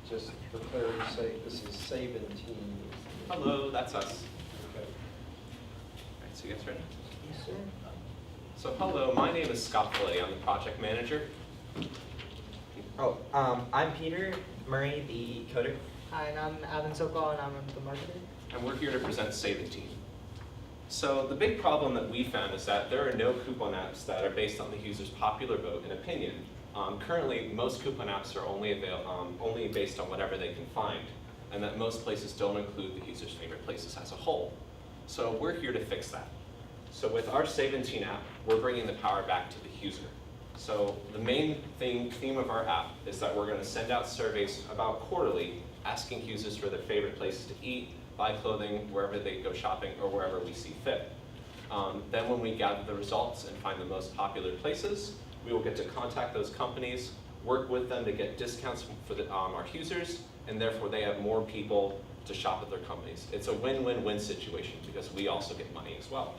just for clarity's sake, this is Saventine. Hello, that's us. Okay. All right, so you guys ready? Yes, sir. So hello, my name is Scott Fillet. I'm the project manager. Oh, I'm Peter Murray, the coder. Hi, and I'm Alvin Sokol, and I'm the marketer. And we're here to present Saventine. So the big problem that we found is that there are no coupon apps that are based on the user's popular vote and opinion. Currently, most coupon apps are only based on whatever they can find, and that most places don't include the user's favorite places as a whole. So we're here to fix that. So with our Saventine app, we're bringing the power back to the user. So the main theme of our app is that we're going to send out surveys about quarterly, asking users for their favorite places to eat, buy clothing, wherever they go shopping, or wherever we see fit. Then when we gather the results and find the most popular places, we will get to contact those companies, work with them to get discounts for our users, and therefore they have more people to shop at their companies. It's a win-win-win situation because we also get money as well.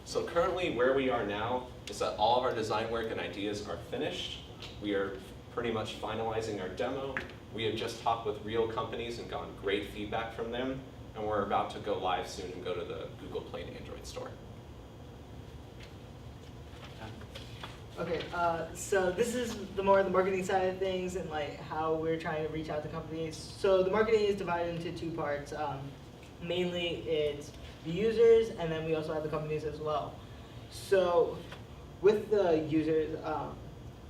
So currently where we are now is that all of our design work and ideas are finished. We are pretty much finalizing our demo. We have just talked with real companies and gotten great feedback from them, and we're about to go live soon and go to the Google Play and Android store. Okay, so this is the marketing side of things and like how we're trying to reach out to companies. So the marketing is divided into two parts. Mainly it's the users, and then we also have the companies as well. So with the users,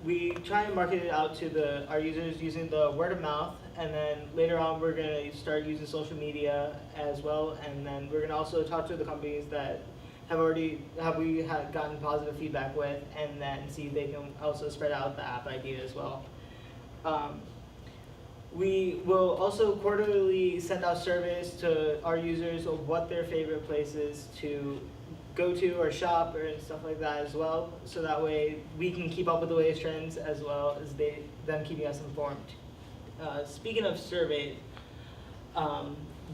we try and market it out to our users using the word of mouth, and then later on we're going to start using social media as well, and then we're going to also talk to the companies that we had gotten positive feedback with, and then see if they can also spread out the app idea as well. We will also quarterly send out surveys to our users of what their favorite places to go to or shop or stuff like that as well, so that way we can keep up with the latest trends as well as them keeping us informed. Speaking of surveys,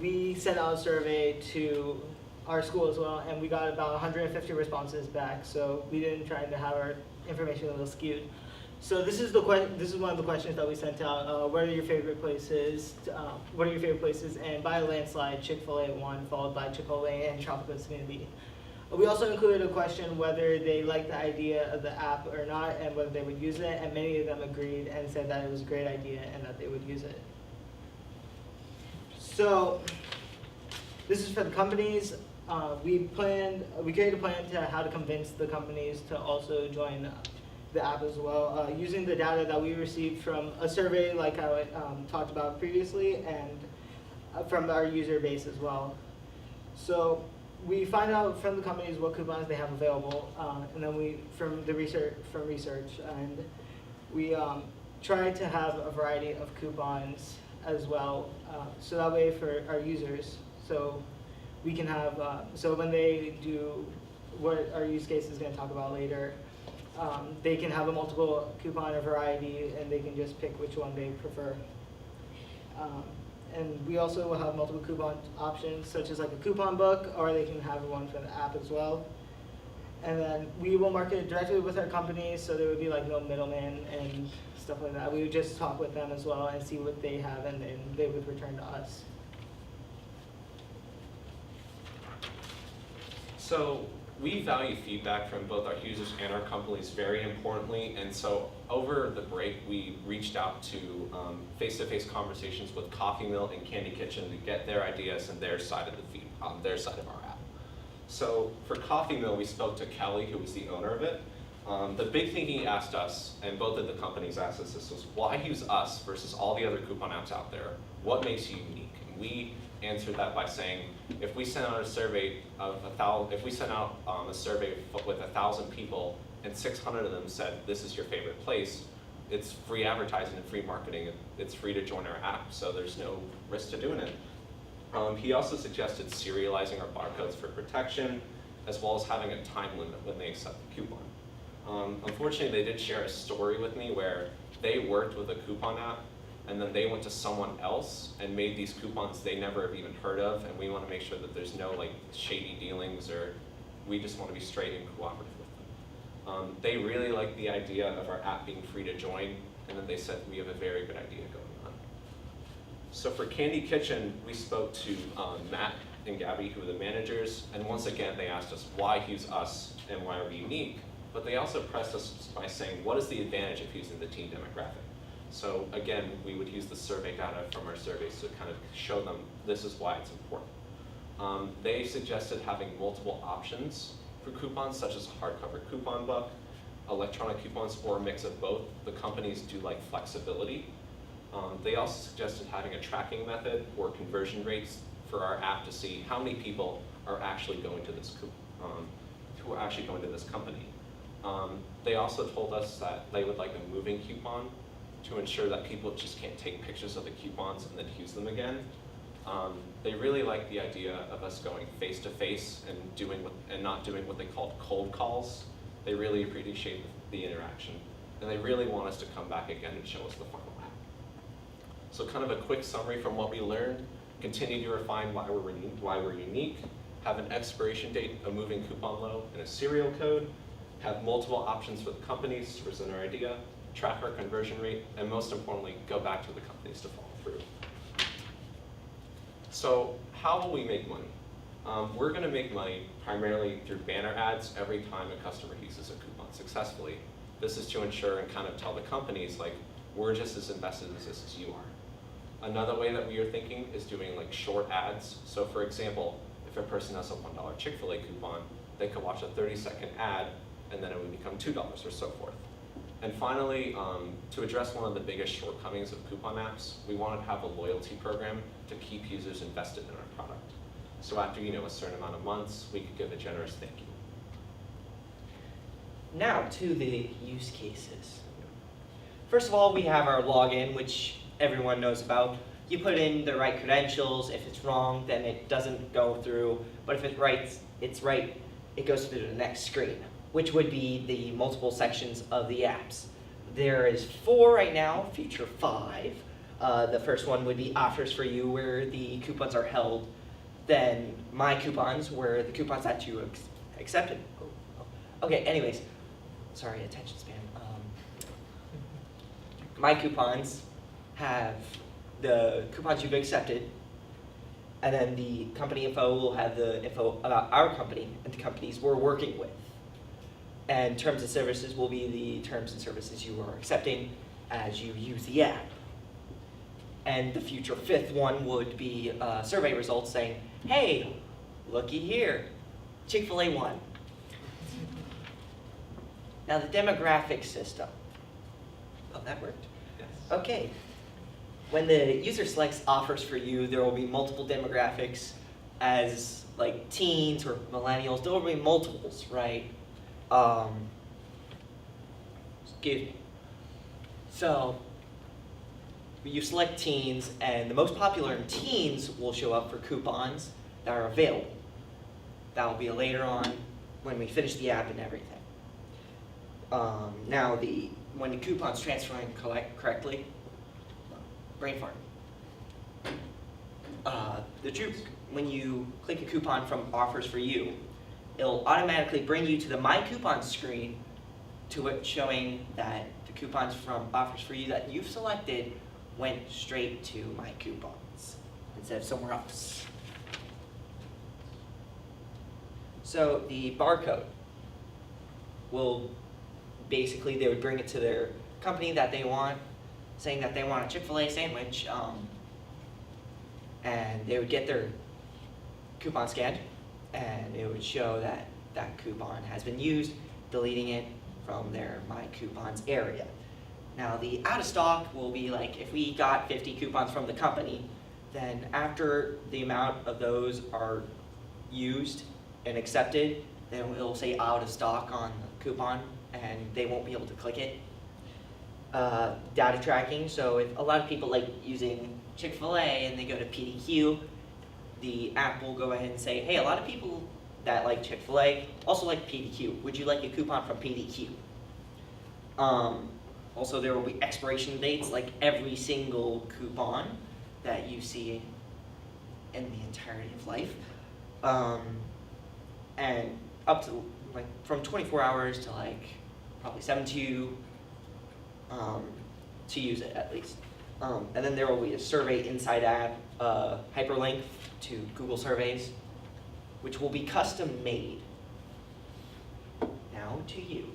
we sent out a survey to our school as well, and we got about 150 responses back, so we didn't try to have our information a little skewed. So this is one of the questions that we sent out. What are your favorite places? What are your favorite places? And by a landslide, Chick-fil-A won, followed by Chipotle and Tropical Smoothie. We also included a question whether they liked the idea of the app or not, and whether they would use it, and many of them agreed and said that it was a great idea and that they would use it. So this is for the companies. We created a plan to how to convince the companies to also join the app as well, using the data that we received from a survey like how I talked about previously, and from our user base as well. So we find out from the companies what coupons they have available, and then from research, and we try to have a variety of coupons as well, so that way for our users, so we can have, so when they do what our use case is going to talk about later, they can have a multiple coupon or variety, and they can just pick which one they prefer. And we also will have multiple coupon options, such as like a coupon book, or they can have one for the app as well. And then we will market it directly with our companies, so there would be like no middleman and stuff like that. We would just talk with them as well and see what they have, and then they would return to us. So we value feedback from both our users and our companies very importantly, and so over the break we reached out to face-to-face conversations with Coffee Mill and Candy Kitchen to get their ideas and their side of their side of our app. So for Coffee Mill, we spoke to Kelly, who was the owner of it. The big thing he asked us, and both of the companies asked us this, was why use us versus all the other coupon apps out there? What makes you unique? And we answered that by saying, if we sent out a survey with 1,000 people and 600 of them said this is your favorite place, it's free advertising and free marketing. It's free to join our app, so there's no risk to doing it. He also suggested serializing our barcodes for protection, as well as having a time limit when they accept the coupon. Unfortunately, they did share a story with me where they worked with a coupon app, and then they went to someone else and made these coupons they never have even heard of, and we want to make sure that there's no like shady dealings, or we just want to be straight and cooperative with them. They really like the idea of our app being free to join, and then they said we have a very good idea going on. So for Candy Kitchen, we spoke to Matt and Gabby, who are the managers, and once again, they asked us why use us and why are we unique, but they also pressed us by saying, what is the advantage of using the teen demographic? So again, we would use the survey data from our surveys to kind of show them this is why it's important. They suggested having multiple options for coupons, such as a hardcover coupon book, electronic coupons, or a mix of both. The companies do like flexibility. They also suggested having a tracking method or conversion rates for our app to see how many people are actually going to this who are actually going to this company. They also told us that they would like a moving coupon to ensure that people just can't take pictures of the coupons and then use them again. They really like the idea of us going face to face and not doing what they called cold calls. They really appreciate the interaction, and they really want us to come back again and show us the final app. So kind of a quick summary from what we learned: continue to refine why we're unique, have an expiration date, a moving coupon low, and a serial code, have multiple options for the companies to present our idea, track our conversion rate, and most importantly, go back to the companies to follow through. So how will we make money? We're going to make money primarily through banner ads every time a customer uses a coupon successfully. This is to ensure and kind of tell the companies, like, we're just as invested in this as you are. Another way that we are thinking is doing like short ads. So for example, if a person has a $1 Chick-fil-A coupon, they could watch a 30-second ad and then it would become $2 or so forth. And finally, to address one of the biggest shortcomings of coupon apps, we wanted to have a loyalty program to keep users invested in our product. So after a certain amount of months, we could give a generous thank you. Now to the use cases. First of all, we have our login, which everyone knows about. You put in the right credentials. If it's wrong, then it doesn't go through. But if it's right, it goes through to the next screen, which would be the multiple sections of the apps. There is 4 right now, future 5. The first one would be offers for you, where the coupons are held. Then my coupons, where the coupons that you accepted. Okay, anyways, sorry, attention span. My coupons have the coupons you've accepted, and then the company info will have the info about our company and the companies we're working with. And terms and services will be the terms and services you are accepting as you use the app. And the future 5th one would be survey results saying, hey, looky here, Chick-fil-A won. Now the demographic system. Oh, that worked? Yes. Okay. When the user selects offers for you, there will be multiple demographics as like teens or millennials. There will be multiples, right? Excuse me. So you select teens, and the most popular in teens will show up for coupons that are available. That will be later on when we finish the app and everything. Now, when the coupon's transferring correctly, brain fart. When you click a coupon from offers for you, it'll automatically bring you to the My Coupons screen, to it showing that the coupons from offers for you that you've selected went straight to My Coupons instead of somewhere else. So the barcode will basically, they would bring it to their company that they want, saying that they want a Chick-fil-A sandwich, and they would get their coupon scanned, and it would show that that coupon has been used, deleting it from their My Coupons area. Now the out of stock will be like, if we got 50 coupons from the company, then after the amount of those are used and accepted, then it'll say out of stock on the coupon, and they won't be able to click it. Data tracking, so if a lot of people like using Chick-fil-A and they go to PDQ, the app will go ahead and say, hey, a lot of people that like Chick-fil-A also like PDQ. Would you like a coupon from PDQ? Also, there will be expiration dates, like every single coupon that you see in the entirety of life. And up to, like, from 24 hours to, like, probably 72 to use it, at least. And then there will be a survey inside app, hyperlink to Google Surveys, which will be custom made. Now to you.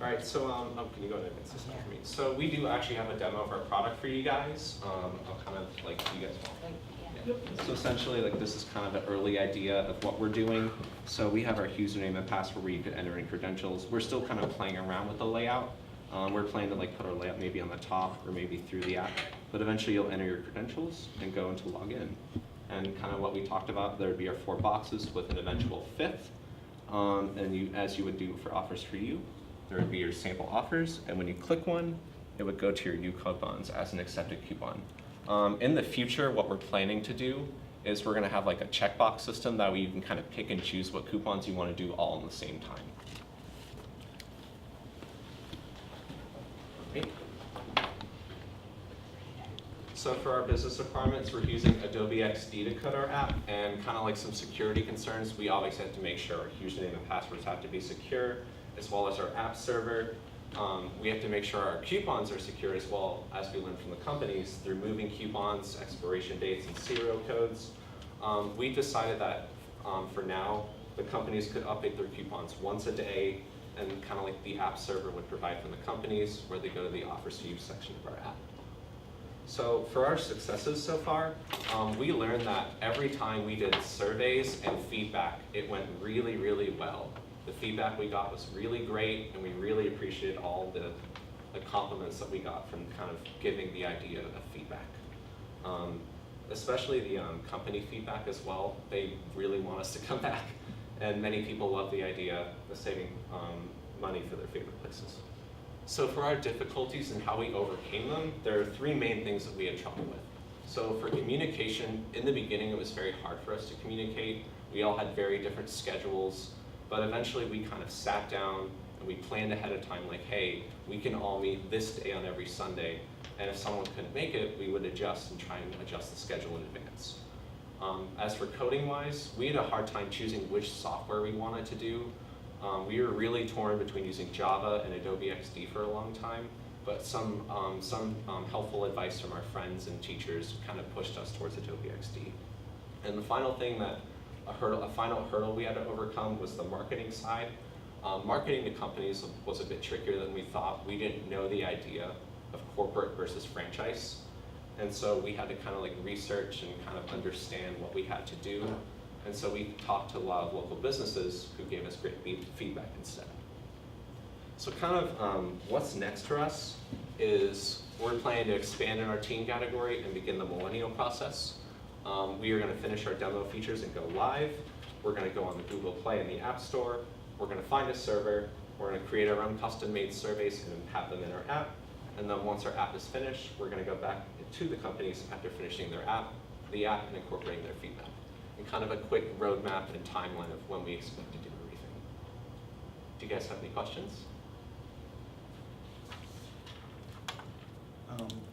All right, so can you go ahead and advance this slide for me? So we do actually have a demo of our product for you guys. I'll kind of like you guys want. So essentially, like this is kind of the early idea of what we're doing. So we have our username and password where you could enter in credentials. We're still kind of playing around with the layout. We're planning to like put our layout maybe on the top or maybe through the app. But eventually you'll enter your credentials and go into login. And kind of what we talked about, there would be our 4 boxes with an eventual 5th. And you, as you would do for offers for you, there would be your sample offers. And when you click one, it would go to your new coupons as an accepted coupon. In the future, what we're planning to do is we're going to have like a checkbox system that way you can kind of pick and choose what coupons you want to do all in the same time. Okay. So for our business requirements, we're using Adobe XD to code our app, and kind of like some security concerns, we always have to make sure our username and passwords have to be secure, as well as our app server. We have to make sure our coupons are secure as well, as we learned from the companies, through moving coupons, expiration dates, and serial codes. We decided that for now, the companies could update their coupons once a day, and kind of like the app server would provide from the companies, where they go to the offers to use section of our app. So for our successes so far, we learned that every time we did surveys and feedback, it went really, really well. The feedback we got was really great, and we really appreciated all the compliments that we got from kind of giving the idea of feedback. Especially the company feedback as well. They really want us to come back, and many people love the idea of saving money for their favorite places. So for our difficulties and how we overcame them, there are 3 main things that we had trouble with. So for communication, in the beginning it was very hard for us to communicate. We all had very different schedules. But eventually we kind of sat down and we planned ahead of time, like, hey, we can all meet this day on every Sunday. And if someone couldn't make it, we would adjust and try and adjust the schedule in advance. As for coding wise, we had a hard time choosing which software we wanted to do. We were really torn between using Java and Adobe XD for a long time, but some helpful advice from our friends and teachers kind of pushed us towards Adobe XD. And the final thing that a final hurdle we had to overcome was the marketing side. Marketing to companies was a bit trickier than we thought. We didn't know the idea of corporate versus franchise. And so we had to kind of like research and kind of understand what we had to do. And so we talked to a lot of local businesses who gave us great feedback instead. So kind of what's next for us is we're planning to expand in our teen category and begin the millennial process. We are going to finish our demo features and go live. We're going to go on the Google Play and the App Store. We're going to find a server. We're going to create our own custom-made surveys and have them in our app. And then once our app is finished, we're going to go back to the companies after finishing the app and incorporating their feedback. And kind of a quick roadmap and timeline of when we expect to do everything. Do you guys have any questions?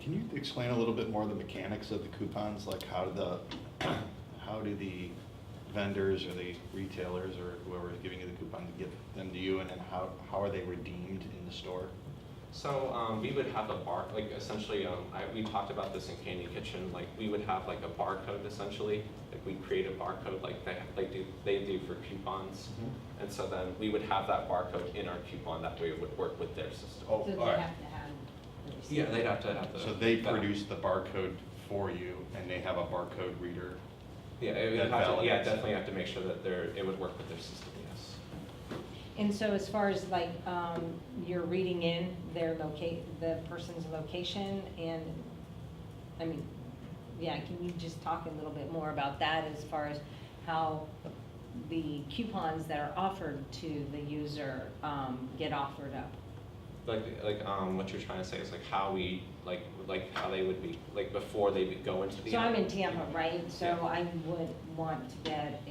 Can you explain a little bit more the mechanics of the coupons? Like how do the vendors or the retailers or whoever is giving you the coupon to get them to you, and then how are they redeemed in the store? So we would have a bar, like essentially, we talked about this in Candy Kitchen. Like we would have like a barcode essentially. Like we create a barcode like they do for coupons, and so then we would have that barcode in our coupon. That way it would work with their system. Oh, So they all right. have to have the receipt. Yeah, they'd have to. So they produce the barcode for you, and they have a barcode reader. Yeah, it would That have to, validates. definitely have to make sure that it would work with their system. Yes. And so as far as like, you're reading in the person's location and, I mean, yeah, can you just talk a little bit more about that as far as how the coupons that are offered to the user get offered up? Like what you're trying to say is like how we like how they would be like before they would go into the. So app. I'm in Tampa, right? So Yeah. I would want to get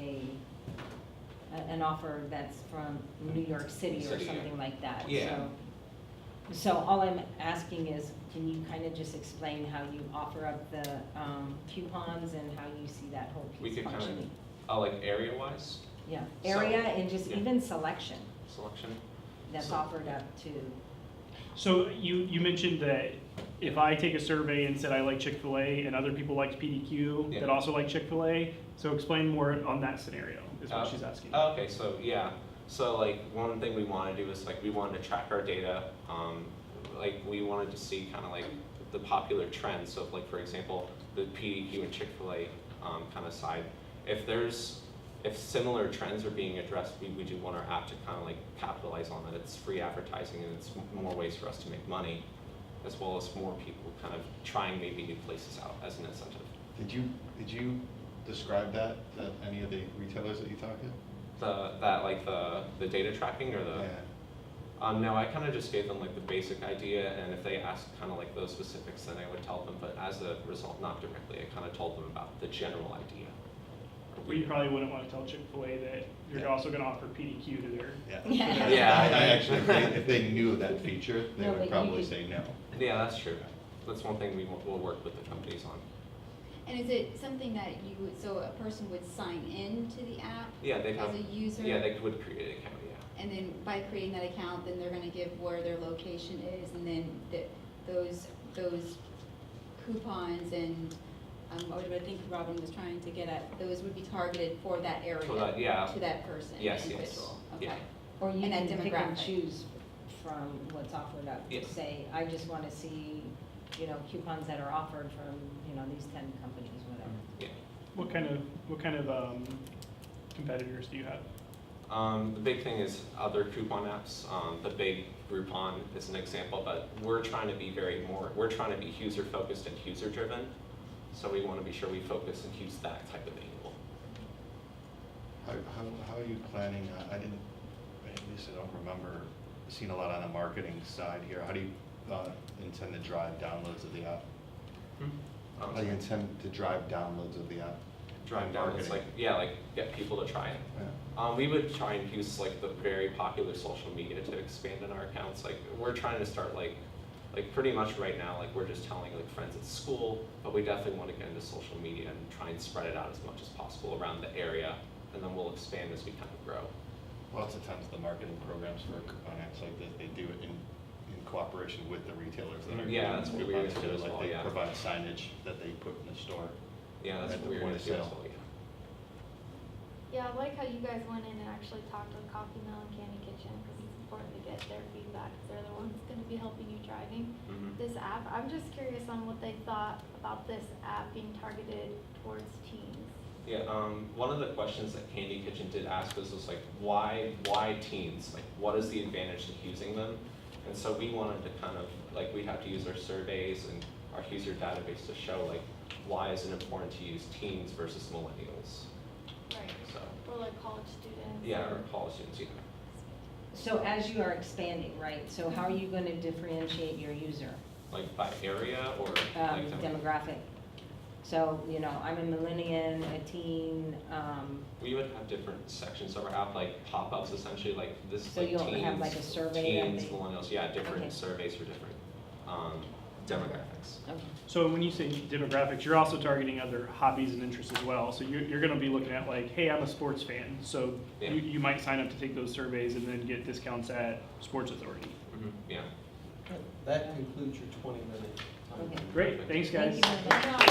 an offer that's from New York City or City, yeah. something like that. Yeah. So all I'm asking is, can you kind of just explain how you offer up the coupons and how you see that whole We piece could kind of, functioning? like area wise Yeah, so- area and just yeah. even selection selection. that's So- offered up to, So you mentioned that if I take a survey and said I like Chick-fil-A and other people liked PDQ Yeah. that also like Chick-fil-A, so explain more on that scenario, is what Oh. she's asking. Okay, so yeah, so like one thing we want to do is like we wanted to track our data. Like we wanted to see kind of like the popular trends. So if, like for example, the PDQ and Chick-fil-A kind of side, if similar trends are being addressed, we do want our app to kind of like capitalize on it. It's free advertising and it's more ways for us to make money, as well as more people kind of trying maybe new places out as an incentive. Did you describe that to any of the retailers that you talked to? The data tracking or the. No, I kind of just gave them like the basic idea, and if they asked kind of like those specifics, then I would tell them. But as a result, not directly, I kind of told them about the general idea. Well, you probably wouldn't want to tell Chick-fil-A that you're Yeah. also going to offer PDQ to their. Yeah. Yeah. Yeah. I actually, if they knew that feature, they No, but would you probably could- say no. Yeah, that's true. That's one thing we'll work with the companies on. And is it something that you would, so a person would sign in to the app Yeah, they'd have. as a user? Yeah, they would create an account. Yeah. And then by creating that account, then they're gonna give where their location is, and then those coupons and, what I think Robin was trying to get at, those would be targeted for that area. For that, yeah. To that person, Yes, yes. individual, okay. Yeah. Or you And that can pick and demographic. choose from what's offered up. Yes. Say, I just want to see, coupons that are offered from, these 10 companies, whatever. Yeah. What kind of competitors do you have? The big thing is other coupon apps. The big Groupon is an example, but we're trying to be we're trying to be user focused and user driven. So we want to be sure we focus and use that type of angle. How are you planning, at least I don't remember seeing a lot on the marketing side here. How do you intend to drive downloads of the app? How do you intend to drive downloads of the app? Driving down, it's like, get people to try it. Yeah. We would try and use like the very popular social media to expand in our accounts. Like we're trying to start like pretty much right now, like we're just telling like friends at school, but we definitely want to get into social media and try and spread it out as much as possible around the area, and then we'll expand as we kind of grow. Lots of times the marketing programs for coupon apps like this, they do it in cooperation with the retailers that are Yeah, that's what we're coupons gonna do too, as like well, they yeah. provide signage that they put in the store. Yeah, that's At what the we're point going of to do as sale. well, yeah. Yeah, I like how you guys went in and actually talked with Coffee Mill and Candy Kitchen, because it's important to get their feedback, because they're the ones gonna be helping you driving Mhm. this app. I'm just curious on what they thought about this app being targeted towards teens. Yeah, one of the questions that Candy Kitchen did ask us was like, why teens? Like, what is the advantage to using them? And so we wanted to kind of, like, we have to use our surveys and our user database to show, like, why is it important to use teens versus millennials? Right. So, Or like college students. yeah, or- or college students, yeah. So as you are expanding, right, so how are you going to differentiate your user? Like by area or like Demographic. So, I'm a millennial, a teen, We would have different sections of our app, like pop-ups essentially, like this is So like you'll teens, have like a survey that teens, they- millennials, yeah, different Okay. surveys for different demographics. okay. So when you say demographics, you're also targeting other hobbies and interests as well. So you're going to be looking at like, hey, I'm a sports fan. So Yeah. you might sign up to take those surveys and then get discounts at Sports Authority. Yeah. That concludes your 20-minute time. Okay. Great, thanks guys. Thank you very much.